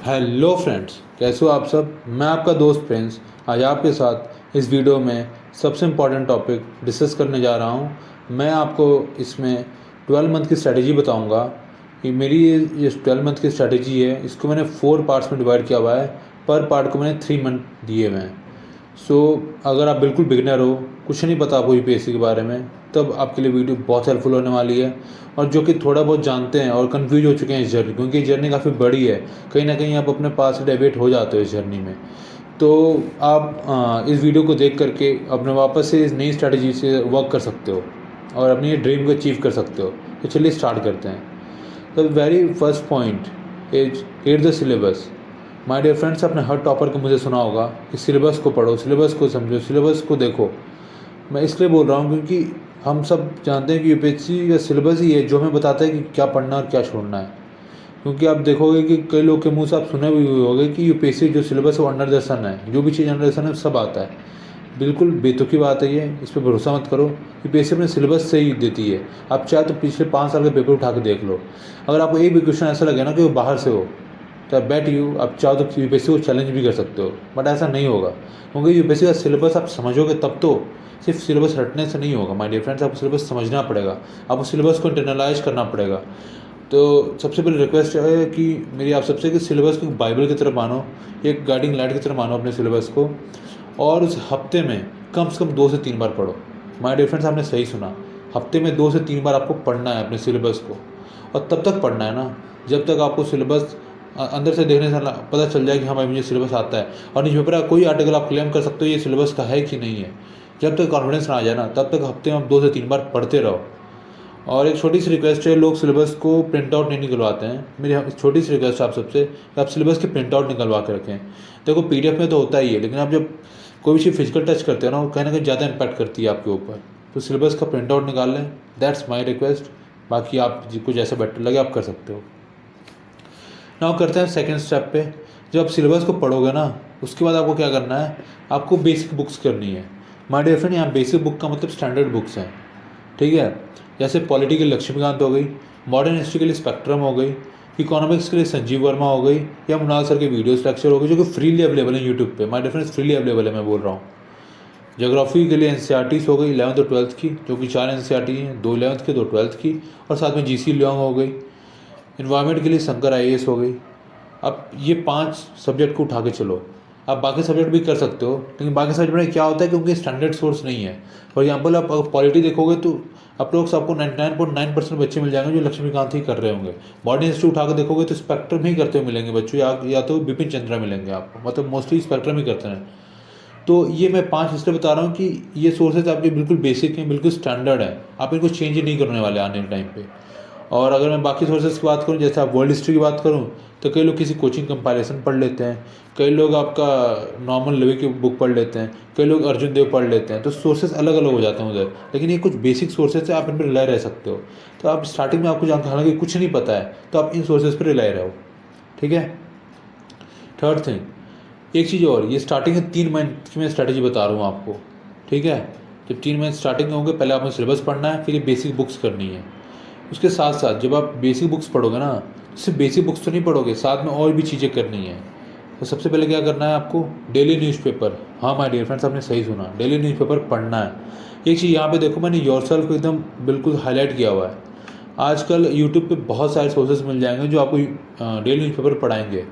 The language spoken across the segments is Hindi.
हेलो फ्रेंड्स, कैसे हो आप सब। मैं आपका दोस्त प्रिंस आज आपके साथ इस वीडियो में सबसे इम्पॉर्टेंट टॉपिक डिस्कस करने जा रहा हूँ। मैं आपको इसमें 12 मंथ की स्ट्रैटेजी बताऊँगा। कि मेरी ये 12 मंथ की स्ट्रैटेजी है, इसको मैंने 4 पार्ट्स में डिवाइड किया हुआ है। पर पार्ट को मैंने 3 मंथ दिए हुए हैं। सो अगर आप बिल्कुल बिगनर हो, कुछ नहीं पता आपको यूपीएससी के बारे में, तब आपके लिए वीडियो बहुत हेल्पफुल होने वाली है। और जो कि थोड़ा बहुत जानते हैं और कंफ्यूज हो चुके हैं इस जर्नी, क्योंकि ये जर्नी काफ़ी बड़ी है, कहीं ना कहीं आप अपने पास से डेविएट हो जाते हो इस जर्नी में। तो आप इस वीडियो को देख करके अपने वापस से इस नई स्ट्रैटेजी से वर्क कर सकते हो और अपनी ड्रीम को अचीव कर सकते हो। तो चलिए स्टार्ट करते हैं। The very first point is read the syllabus. My dear friends, आपने हर टॉपर को मुझे सुना होगा कि सिलेबस को पढ़ो, सिलेबस को समझो, सिलेबस को देखो। मैं इसलिए बोल रहा हूँ क्योंकि हम सब जानते हैं कि यूपीएससी का सिलेबस ही है जो हमें बताता है कि क्या पढ़ना और क्या छोड़ना है। क्योंकि आप देखोगे कि कई लोग के मुंह से आप सुने भी हुए होंगे कि यूपीएससी जो सिलेबस है वो अंडर द सन है, जो भी चीज़ अंडर द सन है सब आता है। बिल्कुल बेतुकी बात है ये, इस पर भरोसा मत करो। यूपीएससी अपने सिलेबस से ही देती है। आप चाहे तो पिछले 5 साल के पेपर उठा के देख लो, अगर आपको एक भी क्वेश्चन ऐसा लगे ना कि वो बाहर से हो, तो आई बेट यू आप चाहो तो यूपीएससी को चैलेंज भी कर सकते हो। बट ऐसा नहीं होगा, क्योंकि यूपीएससी का सिलेबस आप समझोगे तब तो। सिर्फ सिलेबस रटने से नहीं होगा माय डियर फ्रेंड्स, आपको सिलेबस समझना पड़ेगा, आपको सिलेबस को इंटरनलाइज करना पड़ेगा। तो सबसे पहले रिक्वेस्ट है कि मेरी आप सबसे कि सिलेबस को बाइबल की तरह मानो, एक गाइडिंग लाइट की तरह मानो अपने सिलेबस को। और उस हफ्ते में कम से कम 2 से 3 बार पढ़ो। माय डियर फ्रेंड्स, आपने सही सुना, हफ्ते में 2 से 3 बार आपको पढ़ना है अपने सिलेबस को। और तब तक पढ़ना है ना जब तक आपको सिलेबस अंदर से देखने से पता चल जाए कि हाँ भाई मुझे सिलेबस आता है। और न्यूज़पेपर का कोई आर्टिकल आप क्लेम कर सकते हो ये सिलेबस का है कि नहीं है। जब तक कॉन्फिडेंस ना आ जाए ना, तब तक हफ्ते में आप 2 से 3 बार पढ़ते रहो। और एक छोटी सी रिक्वेस्ट है, लोग सिलेबस को प्रिंट आउट नहीं निकलवाते हैं। मेरी छोटी सी रिक्वेस्ट है आप सबसे कि आप सिलेबस के प्रिंट आउट निकलवा के रखें। देखो पीडीएफ में तो होता ही है, लेकिन आप जब कोई भी चीज़ फिजिकल टच करते हो ना, वो कहीं ना कहीं ज़्यादा इम्पैक्ट करती है आपके ऊपर। तो सिलेबस का प्रिंट आउट निकाल लें, दैट्स माई रिक्वेस्ट। बाकी आप कुछ जैसा बेटर लगे आप कर सकते हो। नाउ करते हैं सेकेंड स्टेप पे। जब आप सिलेबस को पढ़ोगे ना, उसके बाद आपको क्या करना है, आपको बेसिक बुक्स करनी है। माय डियर फ्रेंड, यहाँ बेसिक बुक का मतलब स्टैंडर्ड बुक्स हैं, ठीक है। जैसे पॉलिटी के लिए लक्ष्मीकांत हो गई, मॉडर्न हिस्ट्री के लिए स्पेक्ट्रम हो गई, इकोनॉमिक्स के लिए संजीव वर्मा हो गई, या मृणाल सर के वीडियोस लेक्चर हो गए जो कि फ्रीली अवेलेबल है यूट्यूब पे। My dear friends, freely available है, मैं बोल रहा हूँ। ज्योग्राफी के लिए एनसीईआरटीज़ हो गई 11th और 12th की, जो कि 4 एनसीईआरटी हैं, 2 11th की 2 12th की, और साथ में जीसी लियोंग हो गई। इन्वायरमेंट के लिए शंकर आईएएस हो गई। अब ये 5 सब्जेक्ट को उठा के चलो। आप बाकी सब्जेक्ट भी कर सकते हो, लेकिन बाकी सब्जेक्ट में क्या होता है, क्योंकि स्टैंडर्ड सोर्स नहीं है। फॉर एग्जाम्पल आप अगर पॉलिटी देखोगे तो अप्रोक्स आपको 99.9% बच्चे मिल जाएंगे जो लक्ष्मीकांत ही कर रहे होंगे। मॉडर्न हिस्ट्री उठा के देखोगे तो स्पेक्ट्रम ही करते हुए मिलेंगे बच्चों, या तो बिपिन चंद्रा मिलेंगे आपको, मतलब मोस्टली स्पेक्ट्रम ही करते हैं। तो ये मैं 5 इसलिए बता रहा हूँ कि ये सोर्सेज आपके बिल्कुल बेसिक हैं, बिल्कुल स्टैंडर्ड है, आप इनको चेंज ही नहीं करने वाले आने के टाइम पे। और अगर मैं बाकी सोर्सेज की बात करूँ, जैसे आप वर्ल्ड हिस्ट्री की बात करूँ, तो कई लोग किसी कोचिंग कंपैरिजन पढ़ लेते हैं, कई लोग आपका नॉर्मल लेवल की बुक पढ़ लेते हैं, कई लोग अर्जुन देव पढ़ लेते हैं। तो सोर्सेज अलग अलग हो जाते हैं उधर, लेकिन ये कुछ बेसिक सोर्सेज है, आप इन पर रिलाई रह सकते हो। तो आप स्टार्टिंग में आपको हालांकि कुछ नहीं पता है तो आप इन सोर्सेज पर रिलाई रहो, ठीक है। थर्ड थिंग, एक चीज़ और, ये स्टार्टिंग है 3 मंथ की मैं स्ट्रैटेजी बता रहा हूँ आपको, ठीक है। जब 3 मंथ स्टार्टिंग में होंगे, पहले आपको सिलेबस पढ़ना है, फिर ये बेसिक बुक्स करनी है। उसके साथ साथ जब आप बेसिक बुक्स पढ़ोगे ना, सिर्फ बेसिक बुक्स तो नहीं पढ़ोगे, साथ में और भी चीज़ें करनी है। तो सबसे पहले क्या करना है आपको, डेली न्यूज़पेपर। हाँ माय डियर फ्रेंड्स, आपने सही सुना, डेली न्यूज़पेपर पढ़ना है। एक चीज़ यहाँ पे देखो, मैंने योरसेल्फ को एकदम बिल्कुल हाईलाइट किया हुआ है। आजकल यूट्यूब पे बहुत सारे सोर्सेज मिल जाएंगे जो आपको डेली न्यूज़पेपर पढ़ाएंगे।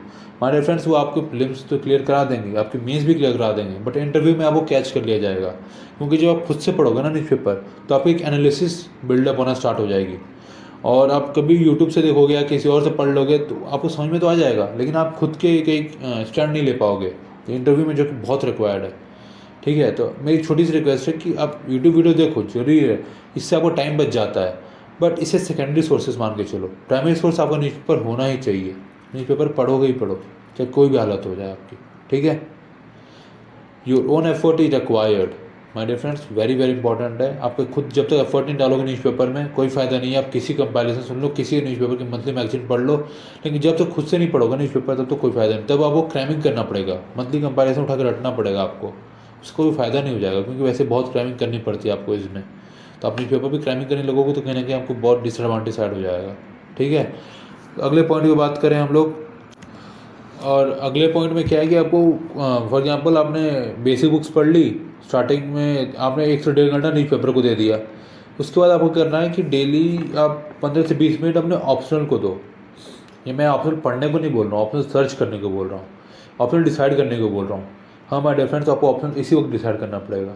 माय डियर फ्रेंड्स, वो आपके प्रीलिम्स तो क्लियर करा देंगे, आपकी मेंस भी क्लियर करा देंगे, बट इंटरव्यू में आपको कैच कर लिया जाएगा। क्योंकि जब आप खुद से पढ़ोगे ना न्यूज़पेपर, तो आपकी एक एनालिसिस बिल्डअप होना स्टार्ट हो जाएगी। और आप कभी यूट्यूब से देखोगे या किसी और से पढ़ लोगे तो आपको समझ में तो आ जाएगा, लेकिन आप खुद के एक स्टैंड नहीं ले पाओगे इंटरव्यू में, जो कि बहुत रिक्वायर्ड है, ठीक है। तो मेरी छोटी सी रिक्वेस्ट है कि आप यूट्यूब वीडियो देखो, जरूरी है, इससे आपको टाइम बच जाता है। बट इसे सेकेंडरी सोर्सेज मान के चलो, प्राइमरी सोर्स आपका न्यूज़पेपर होना ही चाहिए। न्यूज़पेपर पढ़ोगे ही पढ़ो, चाहे कोई भी हालत हो जाए आपकी, ठीक है। Your own effort is required my dear friends, very very important है। आपको खुद जब तक एफर्ट नहीं डालोगे न्यूज़पेपर में, कोई फायदा नहीं है। आप किसी कंपैरिजन सुन लो, किसी न्यूज़पेपर की मंथली मैगजीन पढ़ लो, लेकिन जब तक खुद से नहीं पढ़ोगे न्यूज़पेपर, तब तो कोई फायदा नहीं। तब आपको क्रैमिंग करना पड़ेगा, मंथली कंपैरिजन उठा कर रटना पड़ेगा आपको, उसको कोई फायदा नहीं हो जाएगा, क्योंकि वैसे बहुत क्रैमिंग करनी पड़ती है आपको इसमें। तो आप न्यूज़पेपर भी क्रैमिंग करने लगोगे तो कहीं ना कहीं आपको बहुत डिसएडवांटेज साइड हो जाएगा, ठीक है। अगले पॉइंट की बात करें हम लोग, और अगले पॉइंट में क्या है कि आपको फॉर एग्जांपल आपने बेसिक बुक्स पढ़ ली, स्टार्टिंग में आपने 1 से 1.5 घंटा न्यूज़पेपर को दे दिया। उसके बाद आपको करना है कि डेली आप 15 से 20 मिनट अपने ऑप्शनल को दो। ये मैं ऑप्शनल पढ़ने को नहीं बोल रहा हूँ, ऑप्शनल सर्च करने को बोल रहा हूँ, ऑप्शनल डिसाइड करने को बोल रहा हूँ। हाँ माय डियर फ्रेंड्स, आपको ऑप्शनल इसी वक्त डिसाइड करना पड़ेगा।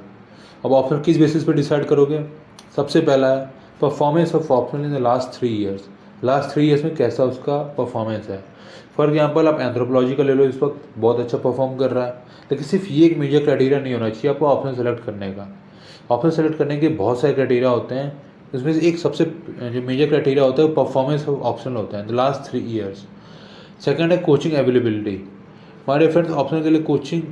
अब ऑप्शनल किस बेसिस पे डिसाइड करोगे? सबसे पहला है performance of optional in the last 3 years. Last 3 years में कैसा उसका परफॉर्मेंस है। फॉर एग्जाम्पल आप एंथ्रोपोलॉजी का ले लो, इस वक्त बहुत अच्छा परफॉर्म कर रहा है। लेकिन सिर्फ ये एक मेजर क्राइटेरिया नहीं होना चाहिए आपको ऑप्शन सेलेक्ट करने का। ऑप्शन सेलेक्ट करने के बहुत सारे क्राइटेरिया होते हैं, इसमें से एक सबसे जो मेजर क्राइटेरिया होता है वो परफॉर्मेंस ऑफ ऑप्शनल होता है द लास्ट 3 ईयर्स। सेकंड है कोचिंग अवेलेबिलिटी। हमारे फ्रेंड्स ऑप्शनल के लिए कोचिंग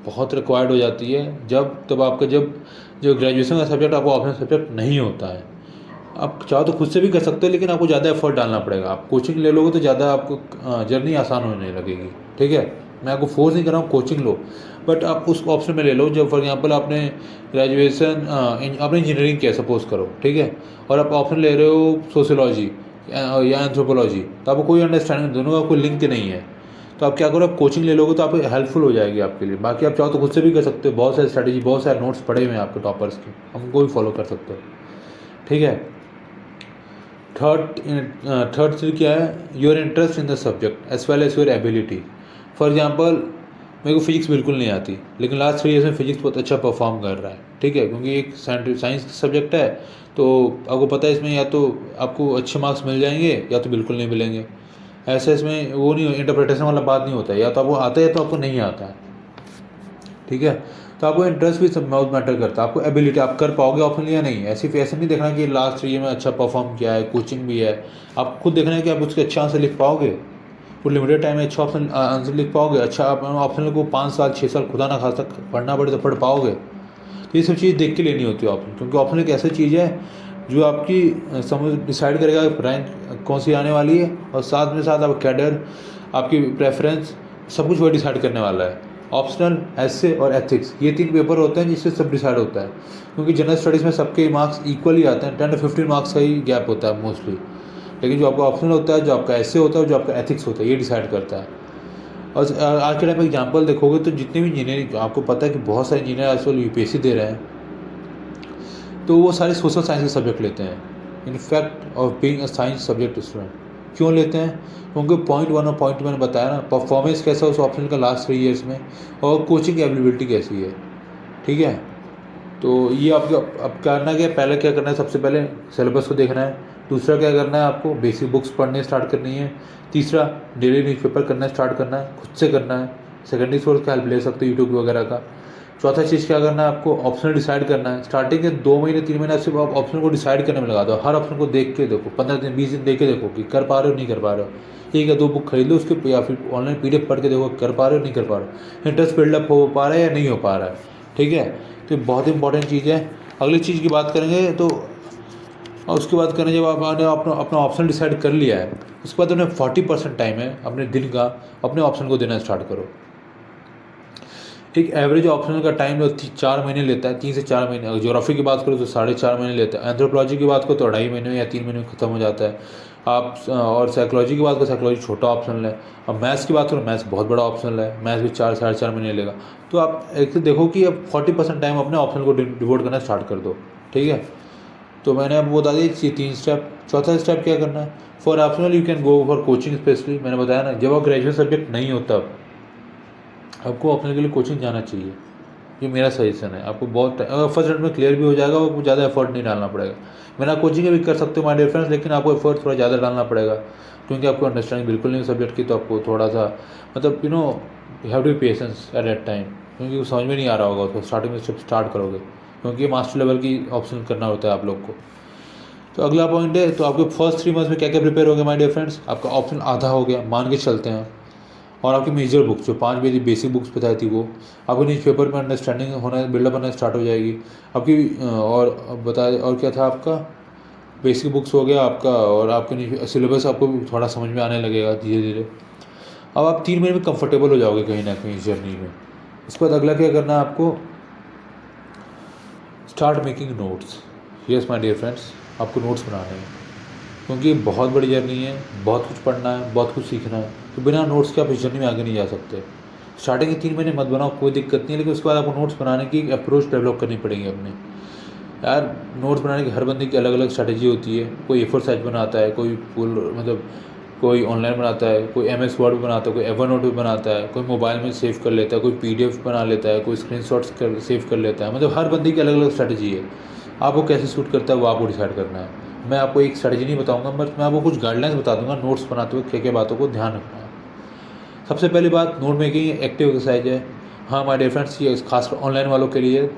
बहुत रिक्वायर्ड हो जाती है जब आपका जब जो ग्रेजुएशन का सब्जेक्ट आपको ऑप्शनल सब्जेक्ट नहीं होता है। आप चाहो तो खुद से भी कर सकते हो, लेकिन आपको ज़्यादा एफर्ट डालना पड़ेगा। आप कोचिंग ले लोगे तो ज़्यादा आपको जर्नी आसान होने लगेगी। ठीक है, मैं आपको फोर्स नहीं कर रहा हूँ कोचिंग लो, बट आप उस ऑप्शन में ले लो जब फॉर एग्जांपल आपने ग्रेजुएशन आपने इंजीनियरिंग किया सपोज करो, ठीक है, और आप ऑप्शन ले रहे हो सोशियोलॉजी या एंथ्रोपोलॉजी, तो आपको कोई अंडरस्टैंडिंग, दोनों का कोई लिंक नहीं है। तो आप क्या करो, आप कोचिंग ले लोगे तो आपको हेल्पफुल हो जाएगी आपके लिए। बाकी आप चाहो तो खुद से भी कर सकते हो, बहुत सारी स्ट्रैटेजी, बहुत सारे नोट्स पड़े हुए हैं आपके टॉपर्स के, हमको भी फॉलो कर सकते हो। ठीक है, थर्ड चीज़ क्या है, your interest in the subject as well as your ability. For example मेरे को फिजिक्स बिल्कुल नहीं आती, लेकिन लास्ट 3 ईयर्स में फिजिक्स बहुत अच्छा परफॉर्म कर रहा है। ठीक है, क्योंकि एक साइंस सब्जेक्ट है, तो आपको पता है इसमें या तो आपको अच्छे मार्क्स मिल जाएंगे या तो बिल्कुल नहीं मिलेंगे। ऐसा इसमें वो नहीं, इंटरप्रिटेशन वाला बात नहीं होता है, या तो आपको आता है या तो आपको नहीं आता है। ठीक है, तो आपको इंटरेस्ट भी सब बहुत मैटर करता है, आपको एबिलिटी, आप कर पाओगे ऑप्शन या नहीं। ऐसे नहीं देखना कि लास्ट ईयर में अच्छा परफॉर्म किया है, कोचिंग भी है, आप खुद देखना है कि आप उसके अच्छा आंसर लिख पाओगे, वो लिमिटेड टाइम में अच्छा ऑप्शन आंसर लिख पाओगे। अच्छा आप ऑप्शन को 5 साल 6 साल खुदा ना खासा पढ़ना पड़े तो पढ़ पाओगे। तो ये सब चीज़ देख के लेनी होती है ऑप्शन, क्योंकि ऑप्शन एक ऐसी चीज़ है जो आपकी समझ डिसाइड करेगा रैंक कौन सी आने वाली है, और साथ में साथ आप कैडर, आपकी प्रेफरेंस, सब कुछ वही डिसाइड करने वाला है। ऑप्शनल, एसे और एथिक्स, ये 3 पेपर होते हैं जिससे सब डिसाइड होता है, क्योंकि जनरल स्टडीज़ में सबके मार्क्स इक्वली आते हैं, 10 to 15 मार्क्स का ही गैप होता है मोस्टली। लेकिन जो आपका ऑप्शनल होता है, जो आपका एसे होता है, जो आपका एथिक्स होता है, ये डिसाइड करता है। और आज के टाइम में एग्जाम्पल देखोगे तो जितने भी इंजीनियरिंग, आपको पता है कि बहुत सारे इंजीनियर आजकल यूपीएससी दे रहे हैं, तो वो सारे सोशल साइंस के सब्जेक्ट लेते हैं। In fact of being a science subject student क्यों लेते हैं? क्योंकि पॉइंट 1 और पॉइंट 2 मैंने बताया ना, परफॉर्मेंस कैसा है उस ऑप्शन का लास्ट 3 ईयर्स में, और कोचिंग अवेलेबिलिटी कैसी है। ठीक है, तो ये आपको अब करना क्या है, पहले क्या करना है, सबसे पहले सिलेबस को देखना है। दूसरा क्या करना है, आपको बेसिक बुक्स पढ़ने स्टार्ट करनी है। तीसरा डेली न्यूज़पेपर करना स्टार्ट करना है, खुद से करना है, सेकेंडरी सोर्स का हेल्प ले सकते हो यूट्यूब वगैरह का। चौथा चीज़ क्या करना है, आपको ऑप्शन डिसाइड करना है। स्टार्टिंग के 2 महीने 3 महीने सिर्फ आप ऑप्शन को डिसाइड करने में लगा दो। हर ऑप्शन को देख के देखो, 15 दिन 20 दिन देख के देखो कि कर पा रहे हो नहीं कर पा रहे हो। 1 या 2 बुक खरीद लो उसके, या फिर ऑनलाइन पीडीएफ पढ़ के देखो कर पा रहे हो नहीं कर पा रहे हो, इंटरेस्ट बिल्डअप हो पा रहा है या नहीं हो पा रहा है। ठीक है, तो बहुत इंपॉर्टेंट चीज़ है। अगली चीज़ की बात करेंगे तो, और उसके बाद करें, जब आपने अपना ऑप्शन डिसाइड कर लिया है, उसके बाद उन्हें 40% टाइम है अपने दिन का, अपने ऑप्शन को देना स्टार्ट करो। एक एवरेज ऑप्शनल का टाइम 4 महीने लेता है, 3 से 4 महीने। अगर ज्योग्राफी की बात करो तो 4.5 महीने लेता है। एंथ्रोपोलॉजी की बात करो तो 2.5 महीने या 3 महीने में खत्म हो जाता है। आप और साइकोलॉजी की बात करो, साइकोलॉजी छोटा ऑप्शनल है। अब मैथ्स की बात करो, मैथ्स बहुत बड़ा ऑप्शनल है, मैथ्स भी 4-4.5 महीने लेगा। तो आप एक तो देखो कि अब 40% टाइम अपने ऑप्शनल को डिवोट करना स्टार्ट कर दो। ठीक है, तो मैंने अब बता दिया 3 स्टेप। चौथा स्टेप क्या करना है, for optional you can go for coaching specially. मैंने बताया ना, जब आप ग्रेजुएट सब्जेक्ट नहीं होता आपको ऑप्शनल के लिए कोचिंग जाना चाहिए। ये मेरा सजेशन है। आपको बहुत फर्स्ट राउंड में क्लियर भी हो जाएगा, आपको ज़्यादा एफर्ट नहीं डालना पड़ेगा। बिना कोचिंग के भी कर सकते हो माय डियर फ्रेंड्स, लेकिन आपको एफर्ट थोड़ा ज़्यादा डालना पड़ेगा, क्योंकि आपको अंडरस्टैंडिंग बिल्कुल नहीं सब्जेक्ट की। तो आपको थोड़ा सा मतलब you have to be patience at that time, क्योंकि वो समझ में नहीं आ रहा होगा उसको स्टार्टिंग में जब स्टार्ट करोगे, क्योंकि मास्टर लेवल की ऑप्शन करना होता है आप लोग को। तो अगला पॉइंट है, तो आपके फर्स्ट 3 मंथ्स में क्या क्या प्रिपेयर हो गया माय डियर फ्रेंड्स? आपका ऑप्शन आधा हो गया, मान के चलते हैं। और आपकी मेजर बुक्स जो 5 मेरी बेसिक बुक्स बताई थी, वो आपको न्यूज़पेपर में अंडरस्टैंडिंग होना, बिल्डअप होना स्टार्ट हो जाएगी आपकी। और बताए, और क्या था आपका, बेसिक बुक्स हो गया आपका, और आपके सिलेबस आपको थोड़ा समझ में आने लगेगा धीरे धीरे। अब आप 3 महीने में कंफर्टेबल हो जाओगे कहीं ना कहीं इस जर्नी में। उसके बाद अगला क्या करना है आपको, start making notes. Yes my dear friends, आपको नोट्स बनाने हैं। क्योंकि बहुत बड़ी जर्नी है, बहुत कुछ पढ़ना है, बहुत कुछ सीखना है। तो बिना नोट्स के आप इस जर्नी में आगे नहीं जा सकते। स्टार्टिंग के 3 महीने मत बनाओ, कोई दिक्कत नहीं है, लेकिन उसके बाद आपको नोट्स बनाने की एक अप्रोच डेवलप करनी पड़ेगी अपनी। यार नोट्स बनाने की हर बंदे की अलग अलग स्ट्रैटेजी होती है। कोई A4 साइज बनाता है, कोई फुल मतलब कोई ऑनलाइन बनाता है, कोई MS वर्ड भी बनाता है, कोई एवरनोट भी बनाता है, कोई मोबाइल में सेव कर लेता है, कोई PDF बना लेता है, कोई स्क्रीनशॉट्स कर सेव कर लेता है। मतलब हर बंदे की अलग अलग स्ट्रैटेजी है। आपको कैसे सूट करता है वो आपको डिसाइड करना है। मैं आपको एक स्ट्रैटेजी नहीं बताऊंगा, बट मैं आपको कुछ गाइडलाइंस बता दूंगा नोट्स बनाते हुए क्या क्या बातों को ध्यान रखना है। सबसे पहली बात, नोट मेकिंग एक्टिव एक्सरसाइज है। हाँ माय डियर फ्रेंड्स, ये खासकर ऑनलाइन वालों के लिए।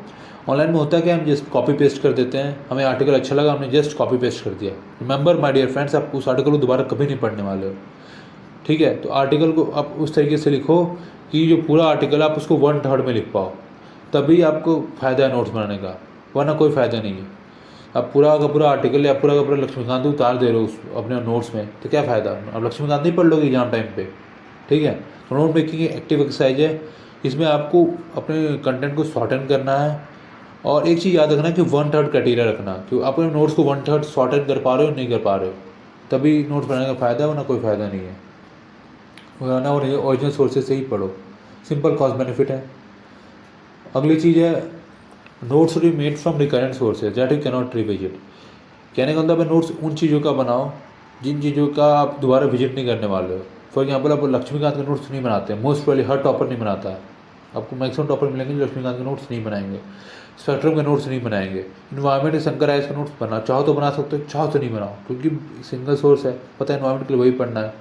ऑनलाइन में होता है कि हम जस्ट कॉपी पेस्ट कर देते हैं, हमें आर्टिकल अच्छा लगा, हमने जस्ट कॉपी पेस्ट कर दिया। रिमेंबर माय डियर फ्रेंड्स, आप उस आर्टिकल को दोबारा कभी नहीं पढ़ने वाले हो, ठीक है। तो आर्टिकल को आप उस तरीके से लिखो कि जो पूरा आर्टिकल आप उसको 1/3 में लिख पाओ, तभी आपको फ़ायदा है नोट्स बनाने का, वरना कोई फ़ायदा नहीं है। आप पूरा का पूरा आर्टिकल या पूरा का पूरा लक्ष्मीकांत उतार दे रहे हो उस अपने नोट्स में, तो क्या फ़ायदा। आप लक्ष्मीकांत नहीं पढ़ लोगे एग्जाम टाइम पे, ठीक है। तो नोट मेकिंग एक्टिव एक्सरसाइज है। इसमें आपको अपने कंटेंट को शॉर्टन करना है, और एक चीज़ याद रखना कि 1/3 क्राइटेरिया रखना, कि आप अपने नोट्स को 1/3 शॉर्टन कर पा रहे हो नहीं कर पा रहे हो, तभी नोट्स बनाने का फ़ायदा है, वरना कोई फ़ायदा नहीं है। वरना और ओरिजिनल सोर्सेज से ही पढ़ो, सिंपल कॉस्ट बेनिफिट है। अगली चीज़ है, notes should be made from recurrent sources that you cannot revisit. कहने का मतलब है नोट्स उन चीज़ों का बनाओ जिन चीज़ों का आप दोबारा विजिट नहीं करने वाले हो। फॉर एग्जाम्पल, आप लक्ष्मीकांत के नोट्स नहीं बनाते, मोस्ट प्रोबेबली हर टॉपर नहीं बनाता है। आपको मैक्सिमम टॉपर मिलेंगे जो लक्ष्मीकांत के नोट्स नहीं बनाएंगे, स्पेक्ट्रम के नोट्स नहीं बनाएंगे, इन्वायरमेंट शंकर आयस के नोट्स बना चाहो तो बना सकते हो, चाहो तो नहीं बनाओ, क्योंकि सिंगल सोर्स है, पता है इन्वायरमेंट के लिए वही पढ़ना है।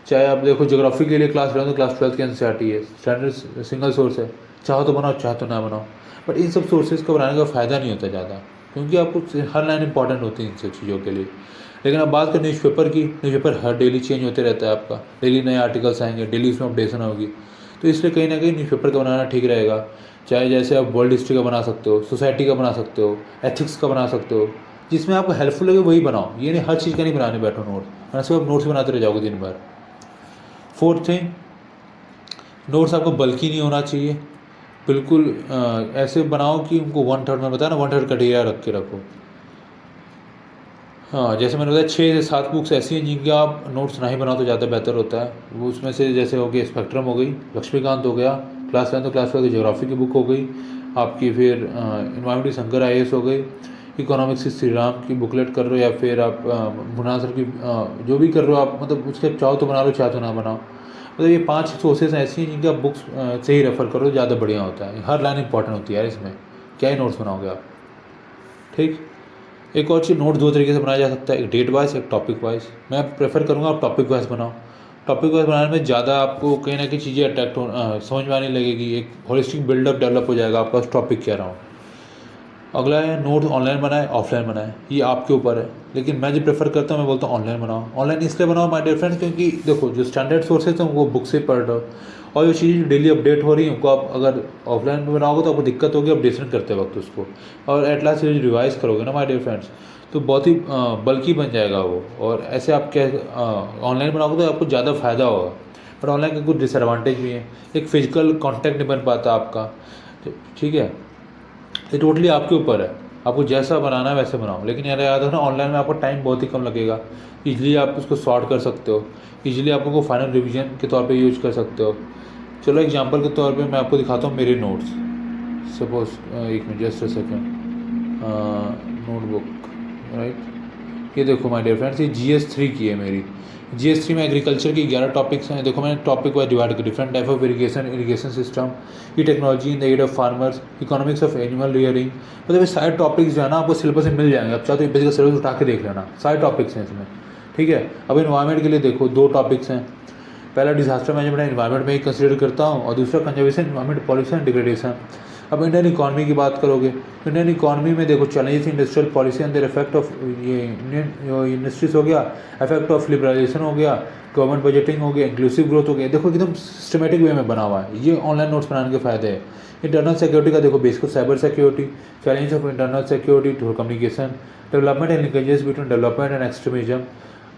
चाहे आप देखो ज्योग्राफी के लिए क्लास 11 तो क्लास 12 की NCERT है, स्टैंडर्ड सिंगल सोर्स है, चाहो तो बनाओ चाहो तो ना बनाओ। बट इन सब सोर्सेज का बनाने का फ़ायदा नहीं होता ज़्यादा, क्योंकि आपको हर लाइन इंपॉर्टेंट होती है इन सब चीज़ों के लिए। लेकिन अब बात करें न्यूज़पेपर की, न्यूज़पेपर हर डेली चेंज होते रहता है, आपका डेली नए आर्टिकल्स आएंगे, डेली उसमें अपडेशन होगी, तो इसलिए कहीं ना कहीं न्यूज़पेपर का बनाना ठीक रहेगा। चाहे जैसे आप वर्ल्ड हिस्ट्री का बना सकते हो, सोसाइटी का बना सकते हो, एथिक्स का बना सकते हो, जिसमें आपको हेल्पफुल लगे वही बनाओ। ये नहीं हर चीज़ का नहीं बनाने बैठो नोट, वरना सिर्फ आप नोट्स बनाते रह जाओगे दिन भर। फोर्थ थिंग, नोट्स आपको बल्कि नहीं होना चाहिए, बिल्कुल ऐसे बनाओ कि उनको 1/3 में बताया ना, 1/3 क्राइटेरिया रख के रखो। हाँ, जैसे मैंने बताया 6 से 7 बुक्स ऐसी हैं जिनके आप नोट्स ना ही बनाओ तो ज़्यादा बेहतर होता है। वो उसमें से जैसे हो गया स्पेक्ट्रम हो गई, लक्ष्मीकांत हो गया, क्लास 10 तो क्लास 12 की ज्योग्राफी की बुक हो गई आपकी, फिर इन्वायरमेंट शंकर IAS हो गई, इकोनॉमिक्स की श्री राम की बुकलेट कर रहे हो, या फिर आप मुना सर की जो भी कर रहे हो आप, मतलब उसके चाहो तो बना लो चाहो तो ना बनाओ। मतलब ये 5 सोर्सेज ऐसी हैं जिनके आप बुक्स से ही रेफ़र करो, ज़्यादा बढ़िया होता है। हर लाइन इंपॉर्टेंट होती है यार, इसमें क्या ही नोट्स बनाओगे आप, ठीक। एक और चीज़, नोट 2 तरीके से बनाया जा सकता है, एक डेट वाइज एक टॉपिक वाइज। मैं प्रेफर करूँगा आप टॉपिक वाइज बनाओ। टॉपिक वाइज बनाने में ज़्यादा आपको कहीं ना कहीं चीज़ें अट्रैक्ट समझ में आने लगेगी, एक होलिस्टिक बिल्डअप डेवलप हो जाएगा आपका उस टॉपिक कह रहा हूँ। अगला है नोट ऑनलाइन बनाए ऑफलाइन बनाए, ये आपके ऊपर है, लेकिन मैं जो प्रेफर करता हूँ मैं बोलता हूँ ऑनलाइन बनाओ। ऑनलाइन इसलिए बनाओ माय डियर फ्रेंड्स, क्योंकि देखो जो स्टैंडर्ड सोर्सेज हैं वो बुक से पढ़ रहे हो, और जो चीज़ें डेली अपडेट हो रही हैं उनको आप अगर ऑफलाइन में बनाओगे तो आपको दिक्कत होगी अपडेशन करते वक्त उसको, और एट लास्ट रिवाइज करोगे ना माय डियर फ्रेंड्स, तो बहुत ही बल्कि बन जाएगा वो। और ऐसे आप क्या ऑनलाइन बनाओगे तो आपको ज़्यादा फ़ायदा होगा, पर ऑनलाइन के कुछ डिसएडवांटेज भी हैं। एक फिजिकल कॉन्टैक्ट नहीं बन पाता आपका, ठीक है। ये टोटली आपके ऊपर है, आपको जैसा बनाना है वैसे बनाओ। लेकिन यार याद रखना ऑनलाइन में आपको टाइम बहुत ही कम लगेगा, इजीली आप उसको सॉर्ट कर सकते हो, इजीली आप उनको फाइनल रिवीजन के तौर पे यूज कर सकते हो। चलो एग्जांपल के तौर पे मैं आपको दिखाता हूँ मेरे नोट्स। सपोज एक minute just a second, notebook right, ये देखो माय डियर फ्रेंड्स, ये GS3 की है मेरी। GS3 में एग्रीकल्चर की 11 टॉपिक्स हैं। देखो मैंने टॉपिक वाइज डिवाइड किया, different type of irrigation system, e technology in the aid of farmers, economics of animal rearing. मतलब ये सारे टॉपिक्स जो है ना आपको सिलेबस में मिल जाएंगे, अब चाहो तो ये बेसिक सिलेबस उठा के देख लेना, सारे टॉपिक्स हैं इसमें, ठीक है। अब इन्वायरमेंट के लिए देखो 2 टॉपिक्स हैं, पहला डिजास्टर मैनेजमेंट इन्वायरमेंट में ही कंसिडर करता हूँ, और दूसरा कंजर्वेशन इन्वायरमेंट पॉल्यूशन डिग्रेडेशन। अब इंडियन इकॉनमी की बात करोगे, इंडियन इकॉनमी में देखो challenges industrial policy and their effect of, ये इंडियन इंडस्ट्रीज हो गया, इफेक्ट ऑफ लिबरलाइजेशन हो गया, गवर्नमेंट बजटिंग हो गया, इंक्लूसिव ग्रोथ हो गया। देखो एकदम सिस्टमेटिक वे में बना हुआ है, ये ऑनलाइन नोट्स बनाने के फायदे हैं। इंटरनल सिक्योरिटी का देखो, basic cyber security, challenge of internal security through communication, development and linkages between development and extremism,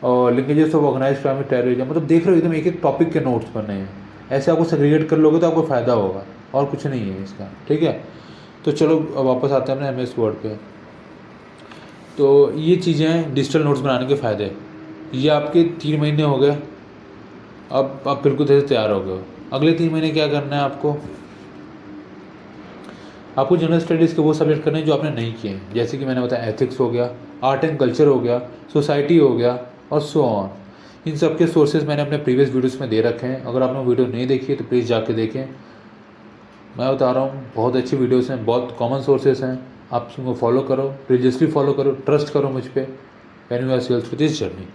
और linkages of organised crime terrorism. मतलब देख रहे हो एकदम एक एक टॉपिक के नोट्स बने हैं। ऐसे आपको सेग्रीगेट कर लोगे तो आपको फ़ायदा होगा, और कुछ नहीं है इसका, ठीक है। तो चलो अब वापस आते हैं अपने MS वर्ड पे। तो ये चीज़ें हैं डिजिटल नोट्स बनाने के फ़ायदे। ये आपके 3 महीने हो गए, अब आप बिल्कुल तरह से तैयार हो गए हो। अगले 3 महीने क्या करना है आपको जनरल स्टडीज़ के वो सब्जेक्ट करने हैं जो आपने नहीं किए हैं, जैसे कि मैंने बताया एथिक्स हो गया, आर्ट एंड कल्चर हो गया, सोसाइटी हो गया और सो ऑन। इन सब के सोर्सेज मैंने अपने प्रीवियस वीडियोस में दे रखे हैं, अगर आपने वीडियो नहीं देखी है तो प्लीज़ जाके देखें। मैं बता रहा हूँ बहुत अच्छी वीडियोस हैं, बहुत कॉमन सोर्सेज हैं, आप उनको फॉलो करो, रिलीजियसली फॉलो करो, ट्रस्ट करो मुझ पर। When you are self with this journey.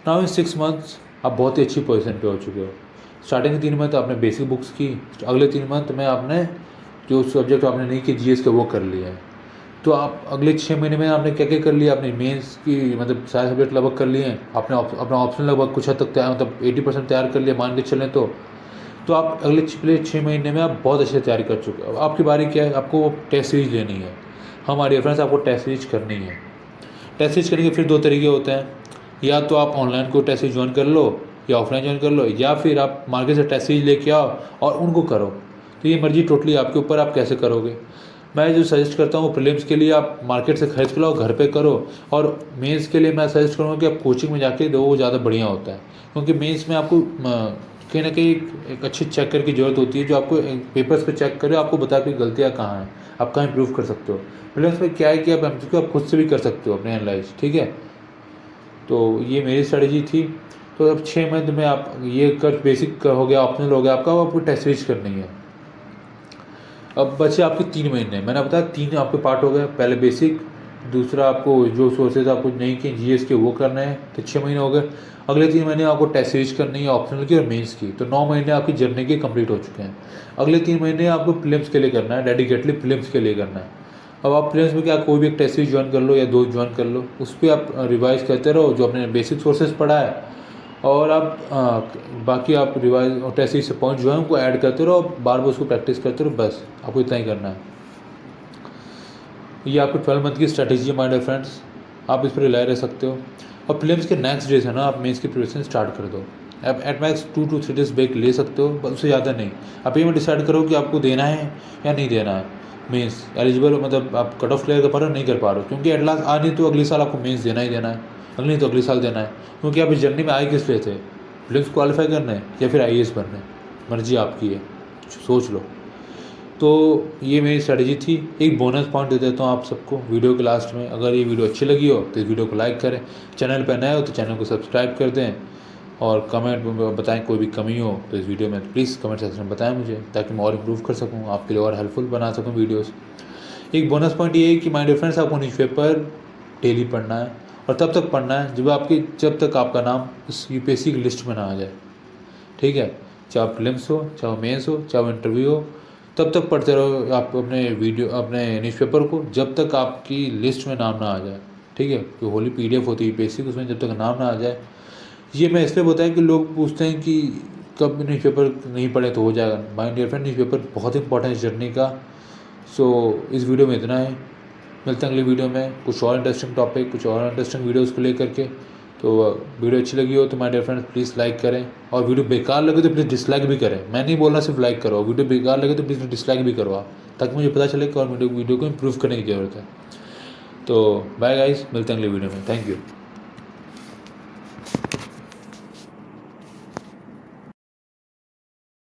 Now in 6 months आप बहुत ही अच्छी पोजीशन पे हो चुके हो। स्टार्टिंग के 3 मंथ आपने बेसिक बुक्स की, अगले 3 मंथ में आपने जो सब्जेक्ट आपने नहीं किए जीएस के वो कर लिया है। तो आप अगले 6 महीने में आपने क्या क्या कर लिया, आपने मेंस की मतलब सारे सब्जेक्ट लगभग कर लिए हैं, आपने अपना ऑप्शन लगभग कुछ हद तक तैयार मतलब 80% तैयार कर लिया मान के चलें तो आप अगले 6 महीने में आप बहुत अच्छे तैयारी कर चुके हो। अब आपकी बारी क्या है, आपको टेस्ट सीरीज लेनी है। हमारे फ्रेंड्स आपको टेस्ट सीरीज करनी है। टेस्ट सीरीज करने के फिर 2 तरीके होते हैं, या तो आप ऑनलाइन को टेस्ट सीरीज ज्वाइन कर लो या ऑफलाइन ज्वाइन कर लो, या फिर आप मार्केट से टेस्ट सीरीज लेके आओ और उनको करो। तो ये मर्जी टोटली आपके ऊपर, आप कैसे करोगे। मैं जो सजेस्ट करता हूँ प्रीलिम्स के लिए आप मार्केट से खरीद के लाओ, घर पे करो, और मेंस के लिए मैं सजेस्ट करूँगा कि आप कोचिंग में जाके दो, वो ज़्यादा बढ़िया होता है। क्योंकि मेंस में आपको कहीं ना कहीं एक अच्छी चेकर की ज़रूरत होती है जो आपको पेपर्स पे चेक करे, आपको बता कि गलतियाँ कहाँ हैं, आप कहाँ इंप्रूव कर सकते हो। प्रीलिम्स में क्या है कि आप खुद से भी कर सकते हो अपने एनालाइज, ठीक है। तो ये मेरी स्ट्रेटजी थी। तो अब 6 मंथ में आप ये कर बेसिक हो गया, ऑप्शनल हो गया आपका, आपको टेस्ट सीरीज करनी है। अब बचे आपके 3 महीने, मैंने बताया 3 आपके पार्ट हो गए, पहले बेसिक, दूसरा आपको जो सोर्सेज आपको नहीं किए जीएस के वो करने हैं, तो 6 महीने हो गए। अगले 3 महीने आपको टेस्ट सीरीज करनी है ऑप्शनल की और मेंस की, तो 9 महीने आपकी जर्नी के कंप्लीट हो चुके हैं। अगले 3 महीने आपको प्रीलिम्स के लिए करना है, डेडिकेटली प्रीलिम्स के लिए करना है। अब आप प्रीलिम्स में क्या कोई भी एक टेस्ट सीरीज ज्वाइन कर लो या 2 ज्वाइन कर लो, उस पर आप रिवाइज करते रहो जो आपने बेसिक सोर्सेज पढ़ा है, और आप बाकी आप रिवाइज और टेस्ट सीरीज से पॉइंट जो है उनको ऐड करते रहो, बार बार उसको प्रैक्टिस करते रहो, बस आपको इतना ही करना है। ये आपको 12 मंथ की स्ट्रैटेजी है माय डियर फ्रेंड्स, आप इस पर रिलाई रह सकते हो। और प्रीलिम्स के नेक्स्ट डेज है ना, आप मेंस की प्रिपरेशन स्टार्ट कर दो। आप at max 2 to 3 days break ले सकते हो, बस उससे ज़्यादा नहीं। आप ये में डिसाइड करो कि आपको देना है या नहीं देना है मेंस, एलिजिबल मतलब आप कट ऑफ क्लियर कर पा रहे हो नहीं कर पा रहे हो, क्योंकि एट लास्ट आज नहीं तो अगले साल आपको मेंस देना ही देना है, अगले नहीं तो अगले साल देना है। क्योंकि आप इस जर्नी में आए किस लिए थे, प्रीलिम्स क्वालिफाई करना है या फिर आईएएस बनना है, मर्जी आपकी है, सोच लो। तो ये मेरी स्ट्रेटजी थी। एक बोनस पॉइंट दे देता हूँ आप सबको वीडियो के लास्ट में, अगर ये वीडियो अच्छी लगी हो तो इस वीडियो को लाइक करें, चैनल पर नए हो तो चैनल को सब्सक्राइब कर दें, और कमेंट में बताएं कोई भी कमी हो तो इस वीडियो में प्लीज़ कमेंट सेक्शन में बताएं मुझे, ताकि मैं और इम्प्रूव कर सकूँ, आपके लिए और हेल्पफुल बना सकूँ वीडियोज़। एक बोनस पॉइंट ये है कि माय डियर फ्रेंड्स, आपको न्यूज़पेपर डेली पढ़ना है, और तब तक पढ़ना है जब तक आपका नाम इस यूपीएससी की लिस्ट में ना आ जाए, ठीक है। चाहे प्रीलिम्स हो, चाहे मेंस हो, चाहे इंटरव्यू हो, तब तक पढ़ते रहो आप अपने न्यूज़पेपर को, जब तक आपकी लिस्ट में नाम ना आ जाए, ठीक है। जो होली पीडीएफ होती है यूपीएससी की, उसमें जब तक नाम ना आ जाए। ये मैं इसलिए बताया कि लोग पूछते हैं कि कब न्यूज़पेपर नहीं पढ़े तो हो जाएगा। माय डियर फ्रेंड, न्यूज़पेपर बहुत इंपॉर्टेंट है जर्नी का। सो इस वीडियो में इतना है, मिलते हैं अगली वीडियो में कुछ और इंटरेस्टिंग टॉपिक, कुछ और इंटरेस्टिंग वीडियोज़ को लेकर के। तो वीडियो अच्छी लगी हो तो my dear friends please like करें, और वीडियो बेकार लगे तो प्लीज़ डिसलाइक भी करें। मैं नहीं बोल रहा सिर्फ लाइक करो, वीडियो बेकार लगे तो प्लीज़ डिसलाइक भी करो आप, ताकि मुझे पता चले कि और वीडियो को इम्प्रूव करने की ज़रूरत है। तो बाय गाइस, मिलते हैं अगले वीडियो में, थैंक यू।